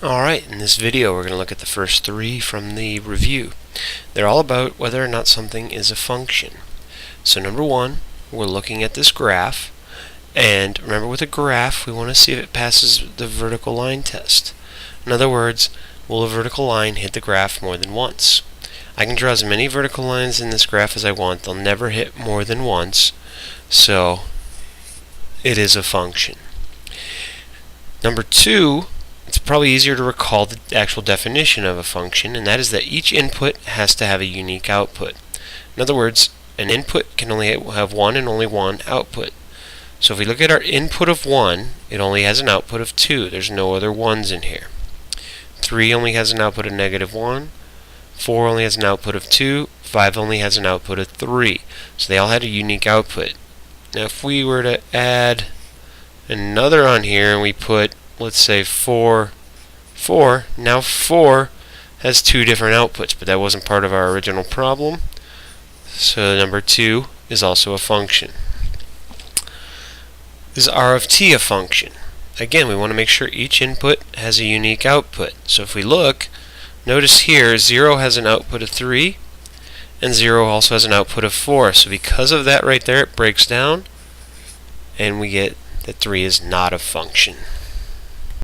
Alright, in this video we're going to look at the first three from the review. They're all about whether or not something is a function. So number one, we're looking at this graph, and remember with a graph we want to see if it passes the vertical line test. In other words, will a vertical line hit the graph more than once? I can draw as many vertical lines in this graph as I want. They'll never hit more than once, so it is a function. Number two, it's probably easier to recall the actual definition of a function, and that is that each input has to have a unique output. In other words, an input can only have one and only one output. So if we look at our input of 1, it only has an output of 2. There's no other 1s in here. 3 only has an output of -1. 4 only has an output of 2. 5 only has an output of 3. So they all had a unique output. Now if we were to add another on here and we put, let's say 4, now 4 has two different outputs, but that wasn't part of our original problem. So number 2 is also a function. Is R of t a function? Again, we want to make sure each input has a unique output. So if we look, notice here 0 has an output of 3 and 0 also has an output of 4. So because of that right there, it breaks down and we get that 3 is not a function.